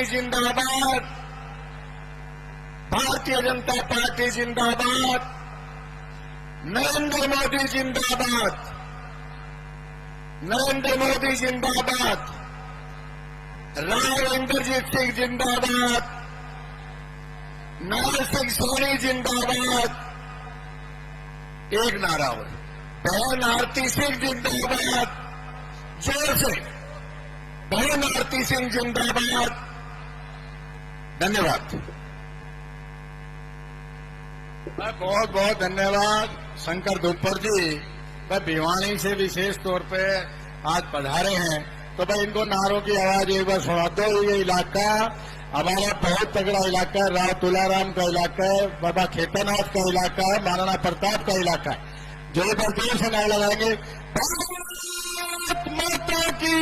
जिंदाबाद, भारतीय जनता पार्टी जिंदाबाद, नरेंद्र मोदी जिंदाबाद, नरेंद्र मोदी जिंदाबाद, राव इंद्रजीत सिंह जिंदाबाद, नार सिंह सोनी जिंदाबाद। एक नारा हो, बहन आरती सिंह जिंदाबाद, जोर से बहन आरती सिंह जिंदाबाद। धन्यवाद। बहुत बहुत धन्यवाद शंकर धुप्पर जी। वह भिवानी से विशेष तौर पे आज पधारे हैं, तो भाई इनको नारों की आवाज एक बार सुना दो। ये इलाका हमारा बहुत तगड़ा इलाका है, राव तुलाराम का इलाका है, बाबा खेतानाथ का इलाका है, महाराणा प्रताप का इलाका है। जो बर्तन से नारा लगाएंगे भारत माता की,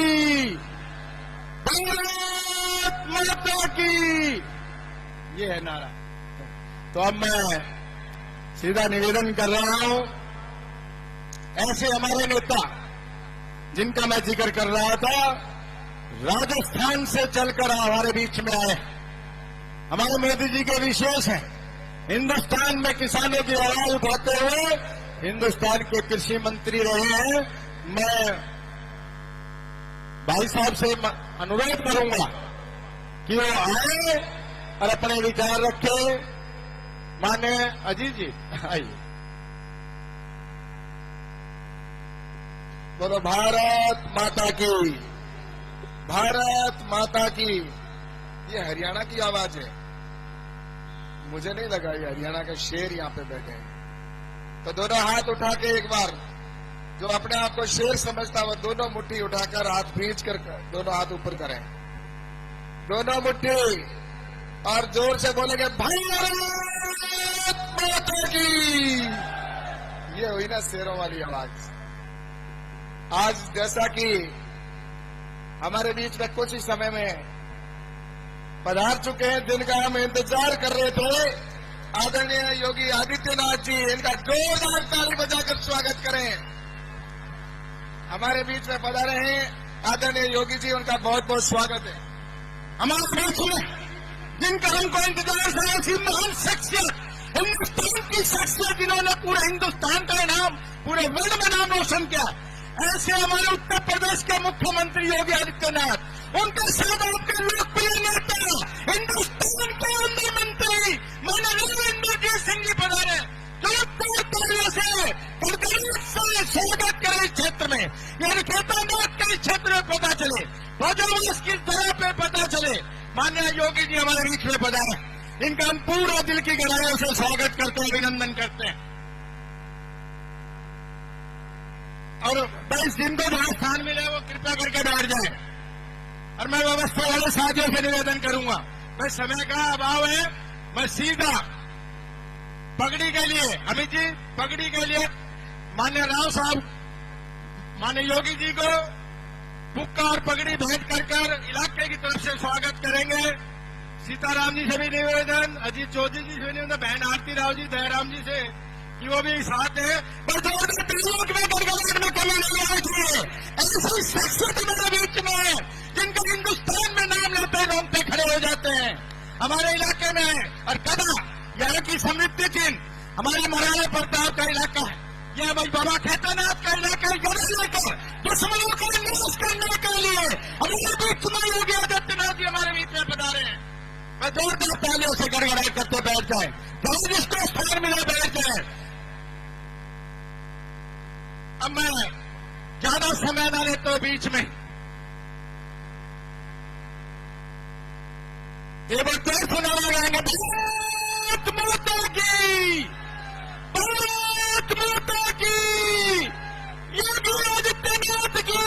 भारत माता की, ये है नारा। तो अब मैं सीधा निवेदन कर रहा हूं, ऐसे हमारे नेता जिनका मैं जिक्र कर रहा था, राजस्थान से चलकर हमारे बीच में आए। हमारे मोदी जी के विशेष हैं, हिंदुस्तान में किसानों की आवाज उठाते हुए हिंदुस्तान के कृषि मंत्री रहे हैं। मैं भाई साहब से अनुरोध करूंगा कि वो आए और अपने विचार रखे। माने अजीत जी आइए। बोलो भारत माता की, भारत माता की। ये हरियाणा की आवाज है, मुझे नहीं लगा ये हरियाणा के शेर यहां पे बैठे हैं। तो दोनों हाथ उठा के एक बार, जो अपने आप को शेर समझता है वो दोनों मुट्ठी उठाकर हाथ भींच कर दोनों हाथ ऊपर करें, दोनों मुट्ठी, और जोर से बोलेंगे भारत माता की। ये हुई ना शेरों वाली आवाज। आज जैसा कि हमारे बीच में कुछ ही समय में पधार चुके हैं, जिनका हम इंतजार कर रहे थे, आदरणीय योगी आदित्यनाथ जी, इनका जोरदार ताली बजाकर स्वागत करें। हमारे बीच में पधारे हैं आदरणीय योगी जी, उनका बहुत बहुत स्वागत है। हमारे बीच में जिनका हमको इंतजार था, ऐसी महान शख्सियत, हिंदुस्तान की शख्सियत जिन्होंने पूरे हिंदुस्तान का नाम, पूरे वर्ल्ड में नाम रोशन किया, ऐसे हमारे उत्तर प्रदेश के मुख्यमंत्री योगी आदित्यनाथ, उनके साथ आपके लोकप्रिय नेता, हिंदुस्तान के अन्य मंत्री माननीय इंद्रजीत सिंह जी पधारे, जो तालियों से स्वागत करें इस क्षेत्र में। यानी खेतानाथ के इस क्षेत्र में पता चले, भोजवास की तरह पे पता चले, माननीय योगी जी हमारे बीच में पधारे। इनका हम पूरा दिल की गहराइयों से स्वागत करते हैं, अभिनंदन करते हैं। और बस जिनको जहां स्थान मिले वो कृपया करके बैठ जाए। और मैं व्यवस्था वाले साथियों से निवेदन करूंगा, मैं समय का अभाव है, मैं सीधा पगड़ी के लिए, अमित जी पगड़ी के लिए माननीय राव साहब, माननीय योगी जी को बुक्का और पगड़ी भेंट कर इलाके की तरफ से स्वागत करेंगे। सीताराम जी से भी निवेदन, अजीत चौधरी जी से निवेदन, बहन आरती राव जी, दयाराम जी से कि वो भी साथ है। ऐसी शख्सियत हमारे बीच में है जिनका हिंदुस्तान में नाम लेते ही रोंगटे खड़े हो जाते हैं। हमारे इलाके में है, और कदा यहाँ की समृद्धि चिन्ह हमारे महाराणा प्रताप का इलाका है, यह बाबा खेतानाथ का इलाका है। दुश्मनों को नाश करने के लिए हमारे बीच में योगी आदित्यनाथ जी हमारे बीच में पधारे हैं। मैं जोरदार तालियों से गड़गड़ाई करते बैठ जाए, जब जिसको स्थान मिला बैठ जाए। अब मैं ज्यादा समय न लेते हुए बीच में ये बच्चे सुना लगाएंगे, भारत माता की, भारत माता की, योगी आदित्यनाथ की,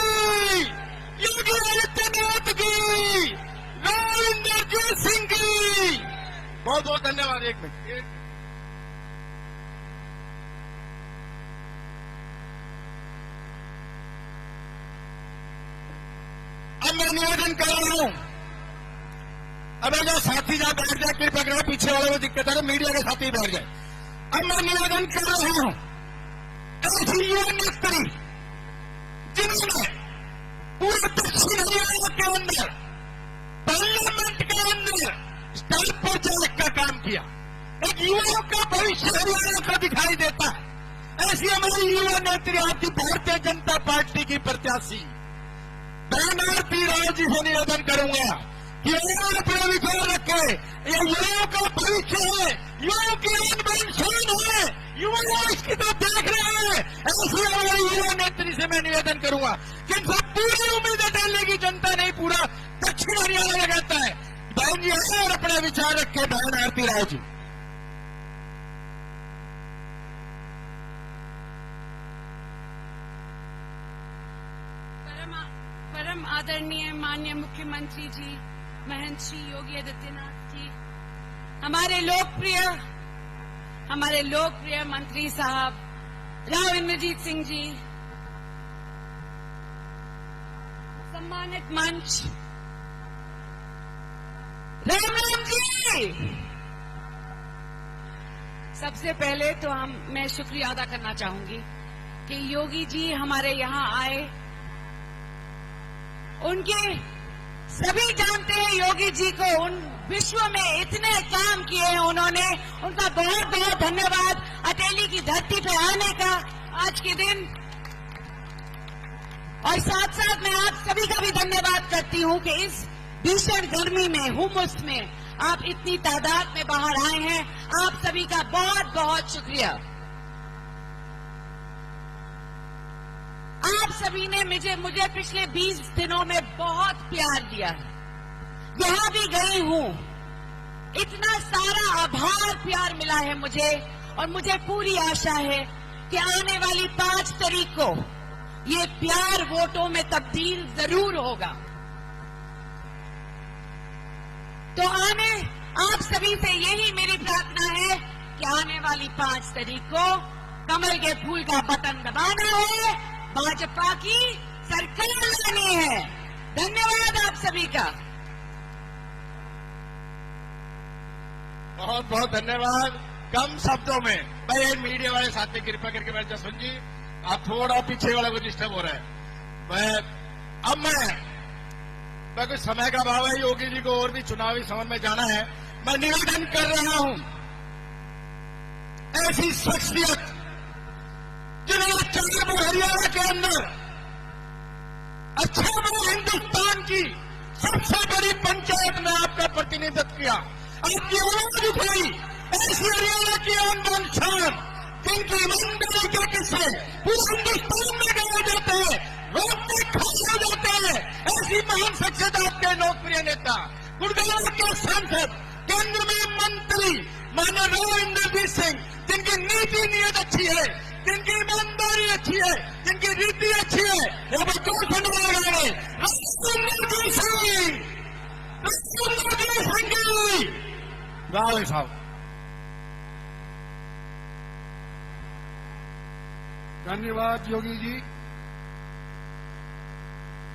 योगी आदित्यनाथ की, राव इंद्रजीत सिंह की। बहुत बहुत धन्यवाद। एक मिनट, अब मैं निवेदन कर रहा हूं, अब अगर साथी जहां बैठ जाए, कृपया करके पीछे वाले को दिक्कत है, मीडिया के साथी बैठ जाए। अब मैं निवेदन कर रहा हूं, ऐसी युवा नेत्री जिन्होंने पूरे दक्षिण हरियाणा के अंदर पार्लियामेंट के भविष्य हरियाणा का दिखाई देता है। ऐसी हमारी युवा नेत्री आपकी भारतीय जनता पार्टी की प्रत्याशी बहन आरती राव जी से निवेदन करूंगा कि और अपने विचार रखे। ये युवाओं का भविष्य है, युवाओं की आन शान है, युवा इसकी तरफ देख रहे हैं। ऐसी हमारी युवा नेत्री से मैं निवेदन करूंगा कि इन सब पूरी उम्मीद दिल्ली की जनता नहीं, पूरा दक्षिण हरियाणा लगाता है। बहन जी आए और अपने विचार रखे। बहन आरती राव जी। परम आदरणीय माननीय मुख्यमंत्री जी महंत श्री योगी आदित्यनाथ जी, हमारे लोकप्रिय मंत्री साहब राव इंद्रजीत सिंह जी, सम्मानित मंच, राम राम जी। सबसे पहले तो मैं शुक्रिया अदा करना चाहूंगी कि योगी जी हमारे यहां आए। उनके सभी जानते हैं योगी जी को, उन विश्व में इतने काम किए हैं उन्होंने, उनका बहुत बहुत धन्यवाद अटेली की धरती पर आने का आज के दिन। और साथ साथ मैं आप सभी का भी धन्यवाद करती हूं कि इस भीषण गर्मी में, हुमस में आप इतनी तादाद में बाहर आए हैं। आप सभी का बहुत बहुत शुक्रिया। आप सभी ने मुझे पिछले 20 दिनों में बहुत प्यार दिया है। जहां भी गई हूं इतना सारा आभार प्यार मिला है मुझे, और मुझे पूरी आशा है कि आने वाली 5 तारीख को ये प्यार वोटों में तब्दील जरूर होगा। तो आप सभी से यही मेरी प्रार्थना है कि आने वाली 5 तारीख को कमल के फूल का बटन दबाना है, भाजपा की सरकार लानी है। धन्यवाद आप सभी का। बहुत बहुत धन्यवाद। कम शब्दों में भाई, मीडिया वाले साथी कृपया करके बैठ जाओ। सुन जी, आप थोड़ा पीछे वाला को डिस्टर्ब हो रहा है। अब मैं कुछ समय का अभाव है, योगी जी को और भी चुनावी समर में जाना है। मैं निवेदन कर रहा हूं, ऐसी शख्सियत जिन्होंने चंद्रपुर हरियाणा के अंदर अच्छा बड़ा हिंदुस्तान की सबसे बड़ी पंचायत में आपका प्रतिनिधित्व किया, आपकी आवाज उठाई, ऐसी हरियाणा की आन शान जिनकी ईमानदारी के किस्से पूरे हिंदुस्तान में गाए जाते हैं, रोकते खाए जाते हैं। ऐसी महान शख्सियत आपके लोकप्रिय नेता, गुड़गांव के सांसद, केंद्र में मंत्री माननीय राव इंद्रजीत सिंह, जिनकी नीति नियत अच्छी है, जिनकी ईमानदारी अच्छी है, जिनकी रीति अच्छी है, यहाँ पर जोर से नारा लगा रहे राव साहब। धन्यवाद योगी जी,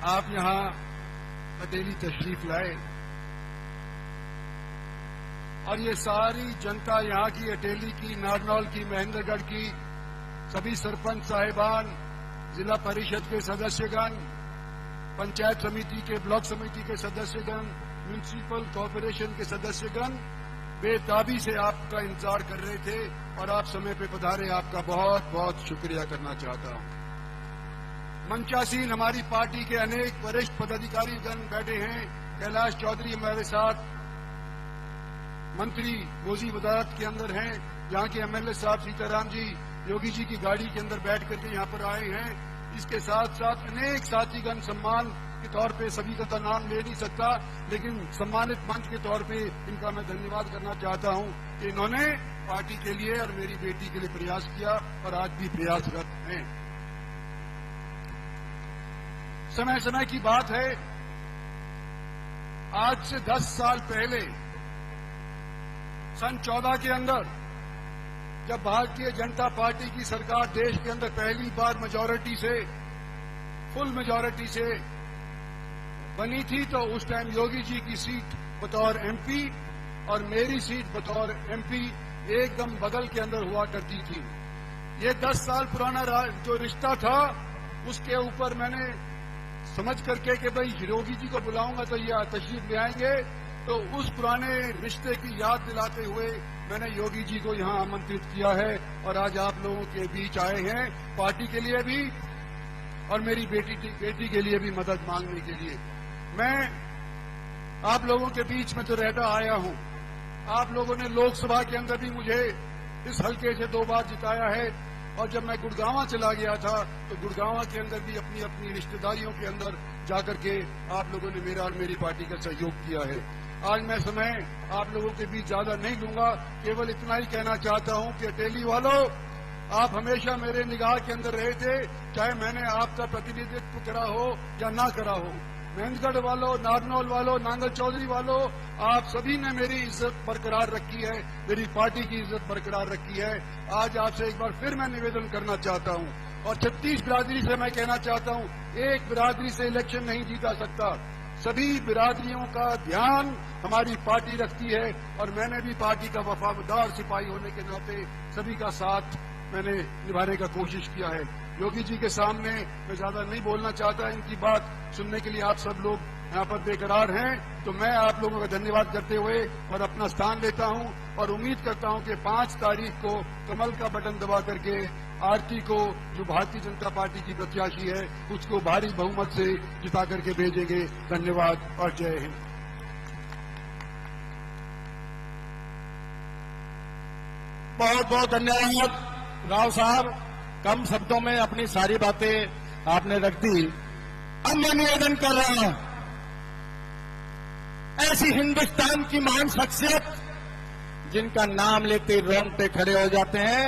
आप यहां अटेली तशरीफ लाए और ये सारी जनता यहाँ की, अटेली की, नारनौल की, महेंद्रगढ़ की, सभी सरपंच साहिबान, जिला परिषद के सदस्यगण, पंचायत समिति के, ब्लॉक समिति के सदस्यगण, म्यूनिसिपल कॉर्पोरेशन के सदस्यगण बेताबी से आपका इंतजार कर रहे थे और आप समय पे पधारे। आपका बहुत बहुत शुक्रिया करना चाहता हूं। मंचासीन हमारी पार्टी के अनेक वरिष्ठ पदाधिकारीगण बैठे हैं। कैलाश चौधरी हमारे साथ मंत्री रोजी वजारत के अंदर हैं। यहाँ के एमएलए साहब सीताराम जी योगी जी की गाड़ी के अंदर बैठ करके यहाँ पर आए हैं। इसके साथ साथ अनेक साथीगण, सम्मान के तौर पे सभी का तो नाम ले नहीं सकता, लेकिन सम्मानित मंच के तौर पे इनका मैं धन्यवाद करना चाहता हूं कि इन्होंने पार्टी के लिए और मेरी बेटी के लिए प्रयास किया और आज भी प्रयासरत हैं। समय समय की बात है, आज से 10 साल पहले सन 14 के अंदर जब भारतीय जनता पार्टी की सरकार देश के अंदर पहली बार मेजॉरिटी से, फुल मेजॉरिटी से बनी थी, तो उस टाइम योगी जी की सीट बतौर एमपी और मेरी सीट बतौर एमपी एकदम बगल के अंदर हुआ करती थी। ये 10 साल पुराना जो रिश्ता था, उसके ऊपर मैंने समझ करके कि भाई योगी जी को बुलाऊंगा तो ये तशरीफ ले आएंगे, तो उस पुराने रिश्ते की याद दिलाते हुए मैंने योगी जी को यहां आमंत्रित किया है और आज आप लोगों के बीच आए हैं, पार्टी के लिए भी और मेरी बेटी के लिए भी मदद मांगने के लिए। मैं आप लोगों के बीच में तो रहता आया हूं। आप लोगों ने लोकसभा के अंदर भी मुझे इस हल्के से 2 बार जिताया है और जब मैं गुड़गांव चला गया था तो गुड़गांव के अंदर भी अपनी अपनी रिश्तेदारियों के अंदर जाकर के आप लोगों ने मेरा और मेरी पार्टी का सहयोग किया है। आज मैं समय आप लोगों के बीच ज्यादा नहीं लूंगा, केवल इतना ही कहना चाहता हूं कि अटेली वालों, आप हमेशा मेरे निगाह के अंदर रहे थे, चाहे मैंने आपका प्रतिनिधित्व करा हो या ना करा हो। महेंद्रगढ़ वालों, नारनौल वालों, नांगल चौधरी वालों, आप सभी ने मेरी इज्जत बरकरार रखी है, मेरी पार्टी की इज्जत बरकरार रखी है। आज आपसे एक बार फिर मैं निवेदन करना चाहता हूं और 36 बिरादरी से मैं कहना चाहता हूं, एक बिरादरी से इलेक्शन नहीं जीता सकता। सभी बिरादरियों का ध्यान हमारी पार्टी रखती है और मैंने भी पार्टी का वफादार सिपाही होने के नाते सभी का साथ मैंने निभाने का कोशिश किया है। योगी जी के सामने मैं ज्यादा नहीं बोलना चाहता, इनकी बात सुनने के लिए आप सब लोग यहाँ पर बेकरार हैं, तो मैं आप लोगों का धन्यवाद करते हुए और अपना स्थान लेता हूँ और उम्मीद करता हूँ कि 5 तारीख को कमल का बटन दबा करके आरती को, जो भारतीय जनता पार्टी की प्रत्याशी है, उसको भारी बहुमत से जिता करके भेजेंगे। धन्यवाद और जय हिंद। बहुत बहुत धन्यवाद राव साहब, कम शब्दों में अपनी सारी बातें आपने रख दी। अब मैं निवेदन कर रहा हूं, ऐसी हिंदुस्तान की महान शख्सियत जिनका नाम लेते रोंगटे खड़े हो जाते हैं,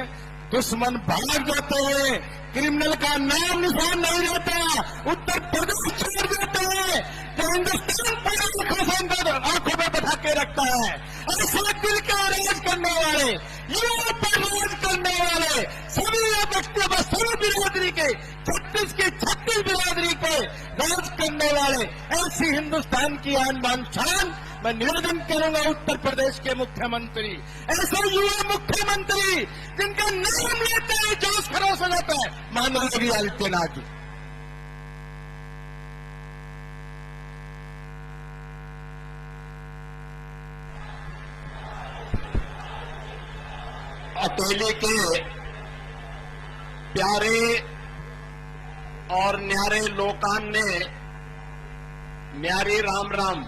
दुश्मन भाग जाते हैं, क्रिमिनल का नाम निशान नहीं रहता, उत्तर प्रदेश छोड़ देते हैं, तो हिंदुस्तान पूरी आंखों में बैठा के रखता है। ऐसे दिल का राज करने वाले, युवा पर राज करने वाले, सभी व्यक्तियों सभी बिरादरी के 36 बिरादरी के राज करने वाले, ऐसी हिंदुस्तान की आन बान शान मैं निवेदन करूंगा उत्तर प्रदेश के मुख्यमंत्री, ऐसे युवा मुख्यमंत्री जिनका नाम लेते हैं जोश खरोश हो जाता है, माननीय योगी आदित्यनाथ जी। अटेली के प्यारे और न्यारे लोकान ने न्यारी राम राम।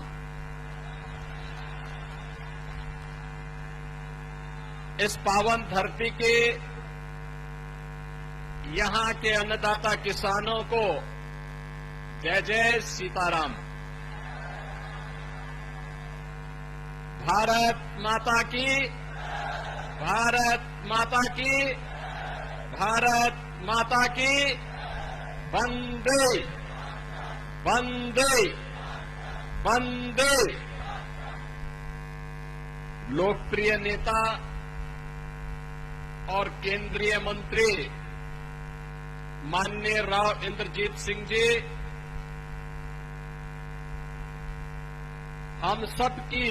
इस पावन धरती के यहां के अन्नदाता किसानों को जय जय सीताराम। भारत माता की, भारत माता की, भारत माता की, वंदे वंदे वंदे। लोकप्रिय नेता और केंद्रीय मंत्री माननीय राव इंद्रजीत सिंह जी, हम सबकी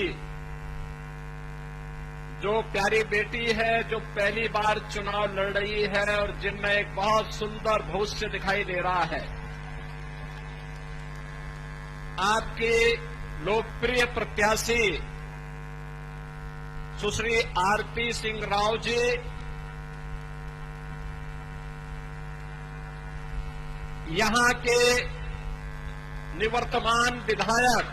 जो प्यारी बेटी है, जो पहली बार चुनाव लड़ रही है और जिनमें एक बहुत सुंदर भविष्य दिखाई दे रहा है, आपकी लोकप्रिय प्रत्याशी सुश्री आरती सिंह राव जी यहां के निवर्तमान विधायक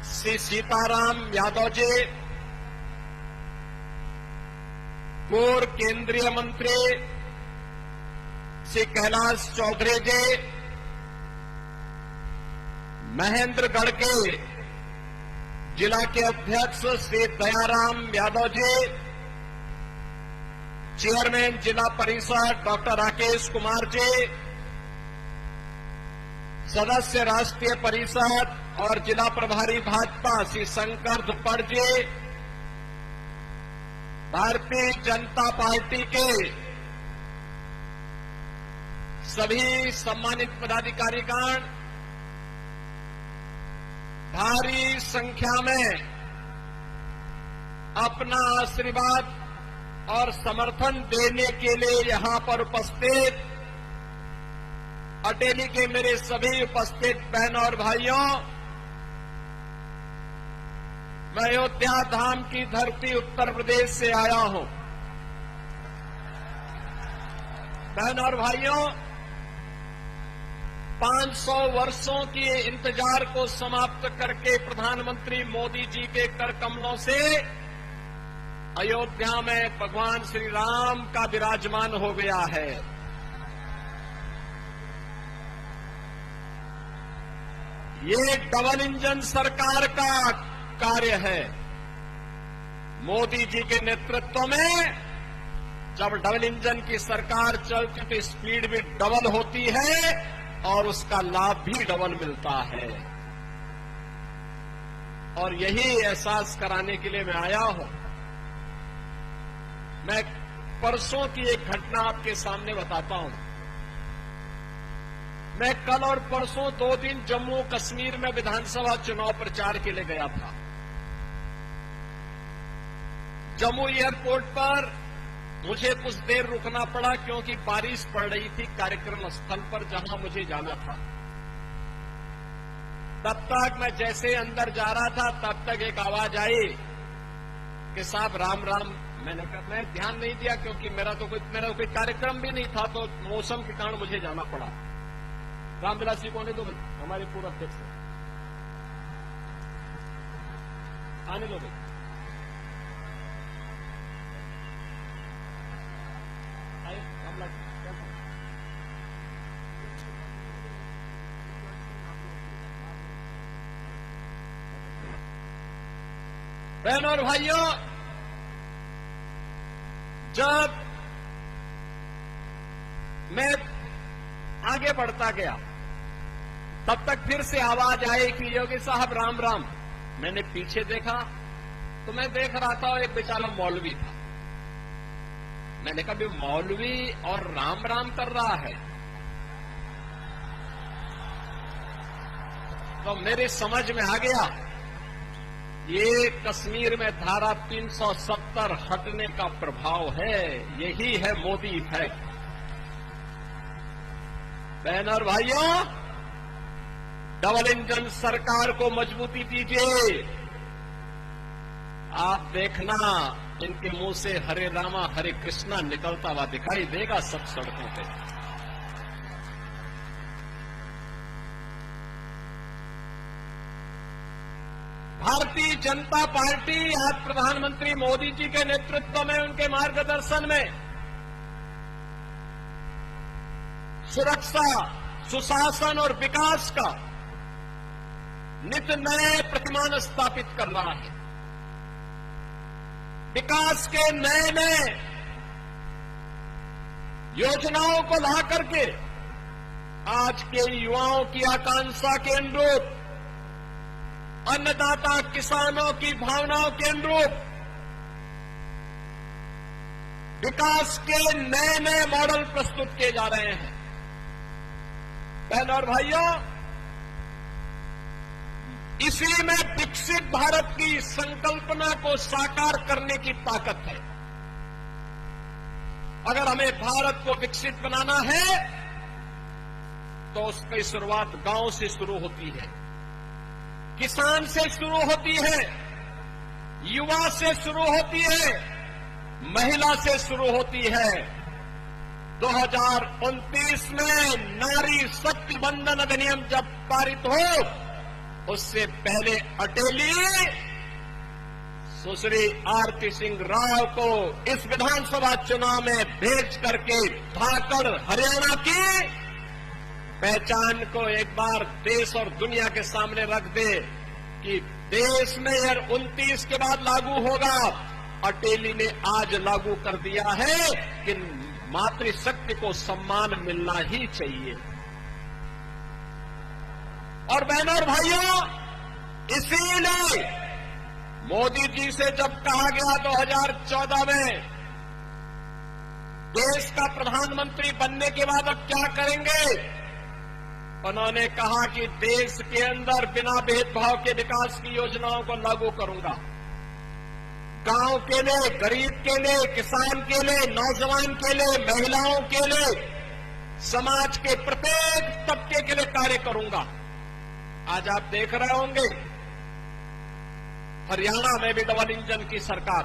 श्री सीताराम यादव जी, पूर्व केंद्रीय मंत्री श्री कैलाश चौधरी जी, महेंद्रगढ़ के जिला के अध्यक्ष श्री दयाराम यादव जी, चेयरमैन जिला परिषद डॉक्टर राकेश कुमार जी, सदस्य राष्ट्रीय परिषद और जिला प्रभारी भाजपा श्री शंकर धुप्पड़ जी, भारतीय जनता पार्टी के सभी सम्मानित पदाधिकारीगण, भारी संख्या में अपना आशीर्वाद और समर्थन देने के लिए यहां पर उपस्थित अटेली के मेरे सभी उपस्थित बहनों और भाइयों, मैं अयोध्या धाम की धरती उत्तर प्रदेश से आया हूं। बहन और भाइयों, 500 वर्षों के इंतजार को समाप्त करके प्रधानमंत्री मोदी जी के कर कमलों से अयोध्या में भगवान श्री राम का विराजमान हो गया है। ये डबल इंजन सरकार का कार्य है। मोदी जी के नेतृत्व में जब डबल इंजन की सरकार चलती तो स्पीड भी डबल होती है और उसका लाभ भी डबल मिलता है। और यही एहसास कराने के लिए मैं आया हूं। मैं परसों की एक घटना आपके सामने बताता हूं। मैं कल और परसों 2 दिन जम्मू कश्मीर में विधानसभा चुनाव प्रचार के लिए गया था। जम्मू एयरपोर्ट पर मुझे कुछ देर रुकना पड़ा क्योंकि बारिश पड़ रही थी कार्यक्रम स्थल पर जहां मुझे जाना था। तब तक मैं जैसे अंदर जा रहा था तब तक एक आवाज आई कि साहब राम राम। मैं ध्यान नहीं दिया क्योंकि मेरा कोई कार्यक्रम भी नहीं था, तो मौसम के कारण मुझे जाना पड़ा। रामविलास जी कौन है? दो हमारे पूर्व अध्यक्ष आने दो। बहनों और भाइयों, जब मैं आगे बढ़ता गया तब तक फिर से आवाज आई कि योगी साहब राम राम। मैंने पीछे देखा तो मैं देख रहा था और एक बेचारा मौलवी था। मैंने कहा भी मौलवी और राम राम कर रहा है। तो मेरी समझ में आ गया ये कश्मीर में धारा 370 हटने का प्रभाव है। यही है मोदी इफेक्ट। बहन और भाइयों, डबल इंजन सरकार को मजबूती दीजिए। आप देखना इनके मुंह से हरे रामा हरे कृष्णा निकलता हुआ दिखाई देगा सब सड़कों पे। भारतीय जनता पार्टी आज प्रधानमंत्री मोदी जी के नेतृत्व में, उनके मार्गदर्शन में सुरक्षा, सुशासन और विकास का नित नए प्रतिमान स्थापित कर रहा है। विकास के नए नए योजनाओं को ला करके आज के युवाओं की आकांक्षा के अनुरूप, अन्नदाता किसानों की भावनाओं के अनुरूप विकास के नए नए मॉडल प्रस्तुत किए जा रहे हैं। बहनों और भाइयों, इसी में विकसित भारत की संकल्पना को साकार करने की ताकत है। अगर हमें भारत को विकसित बनाना है तो उसकी शुरुआत गांव से शुरू होती है, किसान से शुरू होती है, युवा से शुरू होती है, महिला से शुरू होती है। 2029 में नारी शक्ति बंधन अधिनियम जब पारित हो उससे पहले अटेली सुश्री आरती सिंह राव को इस विधानसभा चुनाव में भेज करके धाकड़ हरियाणा की पहचान को एक बार देश और दुनिया के सामने रख दे कि देश में 29 के बाद लागू होगा। अटेली ने आज लागू कर दिया है कि मातृशक्ति को सम्मान मिलना ही चाहिए। और बहनों और भाइयों, इसीलिए मोदी जी से जब कहा गया 2014 में देश का प्रधानमंत्री बनने के बाद अब क्या करेंगे, उन्होंने कहा कि देश के अंदर बिना भेदभाव के विकास की योजनाओं को लागू करूंगा। गांव के लिए, गरीब के लिए, किसान के लिए, नौजवान के लिए, महिलाओं के लिए, समाज के प्रत्येक तबके के लिए कार्य करूंगा। आज आप देख रहे होंगे हरियाणा में भी डबल इंजन की सरकार,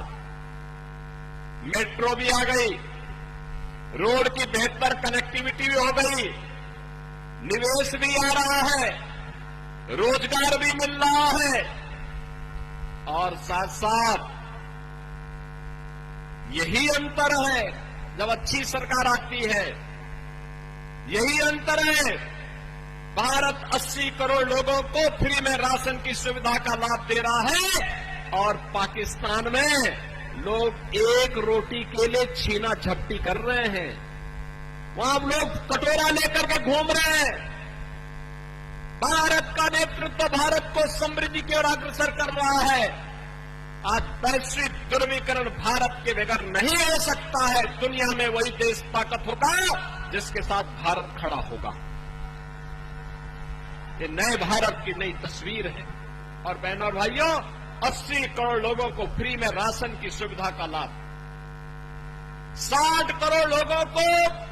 मेट्रो भी आ गई, रोड की बेहतर कनेक्टिविटी भी हो गई, निवेश भी आ रहा है, रोजगार भी मिल रहा है, और साथ साथ यही अंतर है जब अच्छी सरकार आती है, यही अंतर है। भारत 80 करोड़ लोगों को फ्री में राशन की सुविधा का लाभ दे रहा है, और पाकिस्तान में लोग एक रोटी के लिए छीना झपटी कर रहे हैं। वहां लोग कटोरा लेकर के घूम रहे हैं। भारत का नेतृत्व भारत को समृद्धि की ओर अग्रसर कर रहा है। आज वैश्विक ध्रुवीकरण भारत के बगैर नहीं हो सकता है। दुनिया में वही देश ताकत होगा जिसके साथ भारत खड़ा होगा। ये नए भारत की नई तस्वीर है। और बहनों और भाइयों, 80 करोड़ लोगों को फ्री में राशन की सुविधा का लाभ, 60 करोड़ लोगों को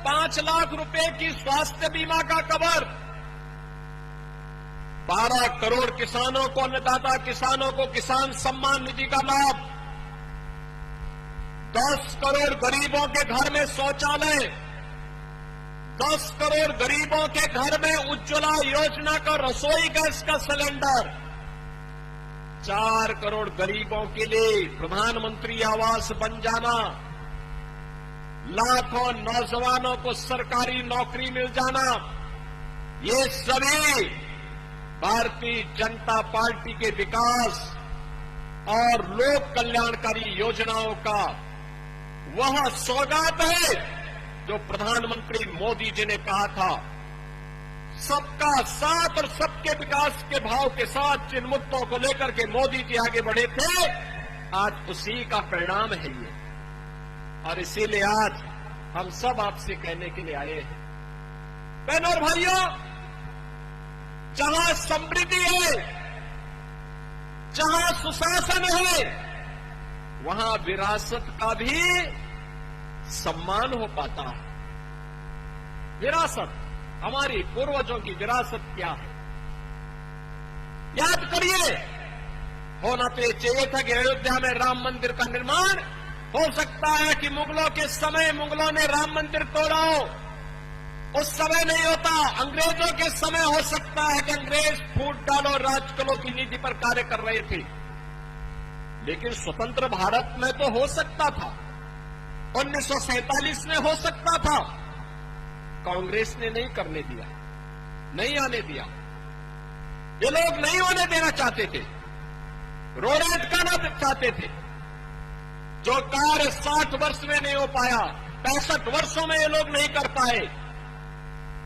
5 लाख रुपए की स्वास्थ्य बीमा का कवर, 12 करोड़ किसानों को, अन्नदाता किसानों को किसान सम्मान निधि का लाभ, 10 करोड़ गरीबों के घर में शौचालय, 10 करोड़ गरीबों के घर में उज्ज्वला योजना का रसोई गैस का सिलेंडर, 4 करोड़ गरीबों के लिए प्रधानमंत्री आवास बन जाना, लाखों नौजवानों को सरकारी नौकरी मिल जाना, ये सभी भारतीय जनता पार्टी के विकास और लोक कल्याणकारी योजनाओं का वह सौगात है जो प्रधानमंत्री मोदी जी ने कहा था। सबका साथ और सबके विकास के भाव के साथ जिन मुद्दों को लेकर के मोदी जी आगे बढ़े थे, आज उसी का परिणाम है ये। और इसीलिए आज हम सब आपसे कहने के लिए आए हैं, बहनों और भाइयों, जहां समृद्धि है, जहां सुशासन है, वहां विरासत का भी सम्मान हो पाता है। विरासत, हमारी पूर्वजों की विरासत क्या है? याद करिए, होना तो ये चाहिए था कि अयोध्या में राम मंदिर का निर्माण हो सकता है कि मुगलों के समय मुगलों ने राम मंदिर तोड़ा हो, उस समय नहीं होता। अंग्रेजों के समय हो सकता है कि अंग्रेज फूट डालो राज करो की नीति पर कार्य कर रहे थे, लेकिन स्वतंत्र भारत में तो हो सकता था। 1947 में हो सकता था। कांग्रेस ने नहीं करने दिया, नहीं आने दिया। ये लोग नहीं होने देना चाहते थे, रोड अटकाना चाहते थे। जो कार्य 60 वर्ष में नहीं हो पाया, 65 वर्षों में ये लोग नहीं कर पाए।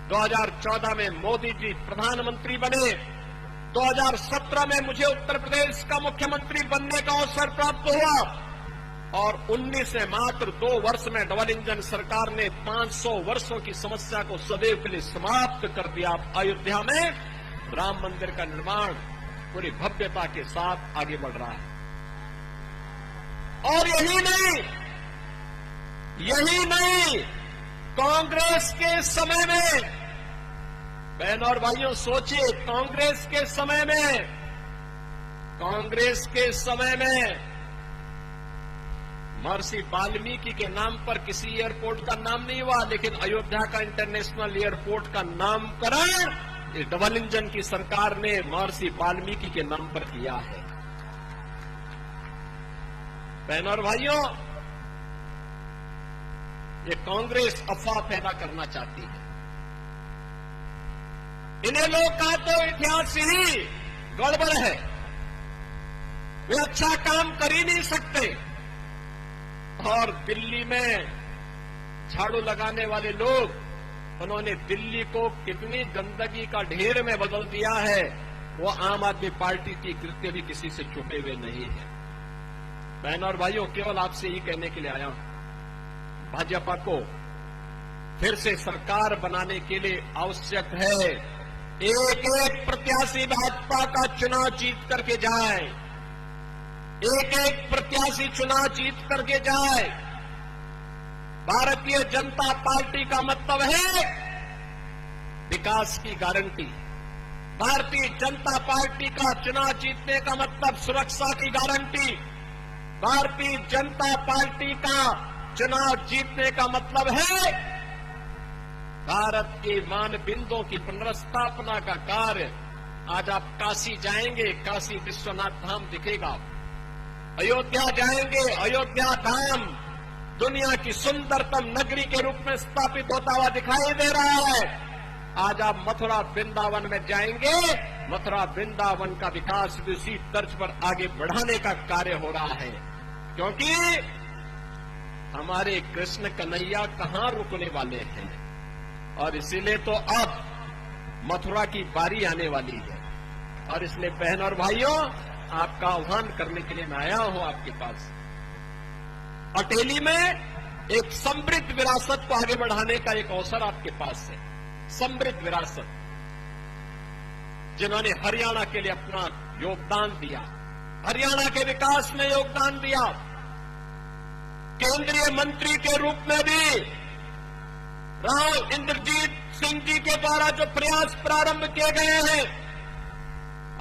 2014 में मोदी जी प्रधानमंत्री बने, 2017 में मुझे उत्तर प्रदेश का मुख्यमंत्री बनने का अवसर प्राप्त हुआ, और 19 में मात्र 2 वर्ष में डबल इंजन सरकार ने 500 वर्षों की समस्या को सदैव के लिए समाप्त कर दिया। अयोध्या में राम मंदिर का निर्माण पूरी भव्यता के साथ आगे बढ़ रहा है। और यही नहीं, कांग्रेस के समय में, बहनों और भाइयों सोचिए, कांग्रेस के समय में महर्षि वाल्मीकि के नाम पर किसी एयरपोर्ट का नाम नहीं हुआ, लेकिन अयोध्या का इंटरनेशनल एयरपोर्ट का नामकरण इस डबल इंजन की सरकार ने महर्षि वाल्मीकि के नाम पर किया है। बहनों और भाइयों, ये कांग्रेस अफवाह पैदा करना चाहती है। इन्हें लोग कहा तो इतिहास ही गड़बड़ है, वे अच्छा काम कर ही नहीं सकते। और दिल्ली में झाड़ू लगाने वाले लोग, उन्होंने दिल्ली को कितनी गंदगी का ढेर में बदल दिया है, वो आम आदमी पार्टी की कृत्य भी किसी से छुपे हुए नहीं है। बहनों और भाइयों, केवल आपसे ही कहने के लिए आया हूं, भाजपा को फिर से सरकार बनाने के लिए आवश्यक है एक एक प्रत्याशी भाजपा का चुनाव जीत करके जाए, एक एक प्रत्याशी चुनाव जीत करके जाए। भारतीय जनता पार्टी का मतलब है विकास की गारंटी, भारतीय जनता पार्टी का चुनाव जीतने का मतलब सुरक्षा की गारंटी। भारतीय जनता पार्टी का चुनाव जीतने का मतलब है भारत के मानबिंदुओं की पुनर्स्थापना का कार्य। आज आप काशी जाएंगे, काशी विश्वनाथ धाम दिखेगा। अयोध्या जाएंगे, अयोध्या धाम दुनिया की सुंदरतम नगरी के रूप में स्थापित होता हुआ दिखाई दे रहा है। आज आप मथुरा वृंदावन में जाएंगे, मथुरा वृंदावन का विकास भी उसी तर्ज पर आगे बढ़ाने का कार्य हो रहा है, क्योंकि हमारे कृष्ण कन्हैया कहां रुकने वाले हैं। और इसीलिए तो अब मथुरा की बारी आने वाली है। और इसलिए बहन और भाइयों, आपका आह्वान करने के लिए मैं आया हूं आपके पास। अटेली में एक समृद्ध विरासत को आगे बढ़ाने का एक अवसर आपके पास है। समृद्ध विरासत, जिन्होंने हरियाणा के लिए अपना योगदान दिया, हरियाणा के विकास में योगदान दिया। केंद्रीय मंत्री के रूप में भी राव इंद्रजीत सिंह जी के द्वारा जो प्रयास प्रारंभ किए गए हैं,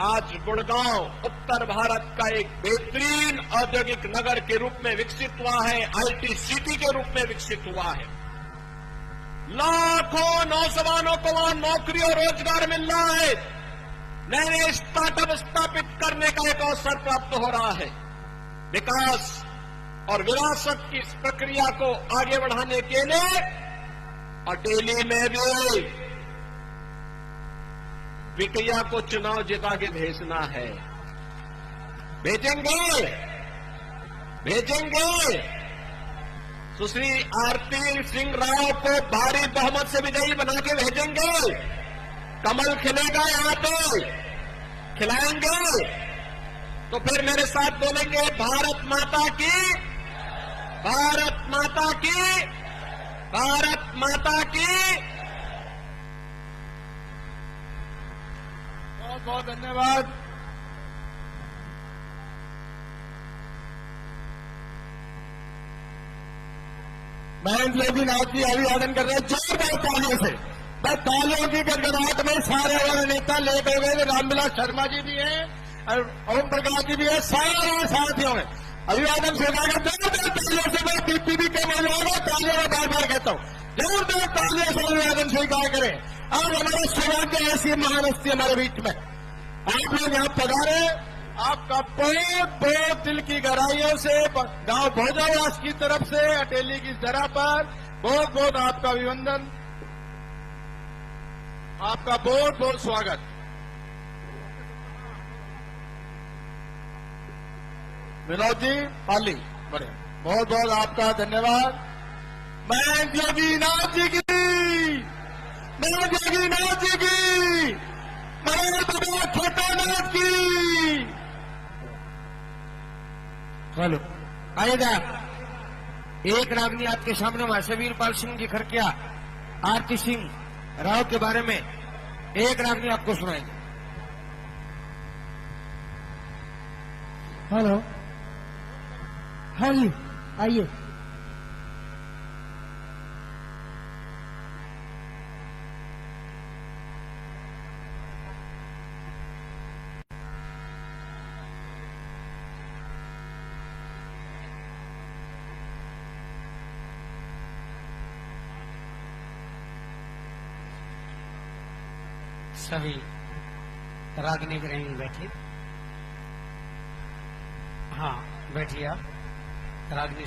आज गुड़गांव उत्तर भारत का एक बेहतरीन औद्योगिक नगर के रूप में विकसित हुआ है, आईटी सिटी के रूप में विकसित हुआ है। लाखों नौजवानों को वहां नौकरी और रोजगार मिल रहा है। नए नए स्टार्टअप स्थापित करने का एक अवसर प्राप्त हो रहा है। विकास और विरासत की इस प्रक्रिया को आगे बढ़ाने के लिए अटेली में भी विकैया को चुनाव जिता के भेजना है। भेजेंगे, भेजेंगे। सुश्री आरती सिंह राव को भारी बहुमत से विजयी बना के भेजेंगे। कमल खिलेगा यहां पे, खिलाएंगे। तो फिर मेरे साथ बोलेंगे, भारत माता की, भारत माता की, भारत माता की। बहुत बहुत धन्यवाद। महेंद्र योगीनाथ जी अभिवादन कर रहे हैं जोरदार तालियों से। बस तालियों की गड़गड़ाहट में सारे हमारे नेता लेट हो गए। रामविलास शर्मा जी भी हैं और ओम प्रकाश जी भी है, सारे साथियों में अभिवादन स्वीकार कर। जोरदार तालियों से, मैं बीपी भी कम हो जाएगा, तालियों में बार बार कहता हूं, जोरदार तालियों से अभिवादन स्वीकार करें। और हमारे सौभाग्य ऐसी महान हस्ती हमारे बीच में आप लोग यहाँ पधारे। आपका बहुत बहुत दिल की गहराइयों से गांव भोजावास की तरफ से अटेली की जरा पर बहुत बहुत आपका अभिनंदन, आपका बहुत बहुत स्वागत। विनोद जी पाली, बड़े बहुत बहुत आपका धन्यवाद। मैं योगीनाथ जी की, मैं योगीनाथ जी की, मैं छोटानाथ की। चलो आइएगा। एक रागनी आपके सामने वैसे वीरपाल सिंह जी खरकिया, आरती सिंह राव के बारे में एक रागनी आपको सुनाएंगे। हेलो, हाँ जी आइए। सभी रागनी ग्रहणी बैठिए। हाँ बैठिए आप। रागनी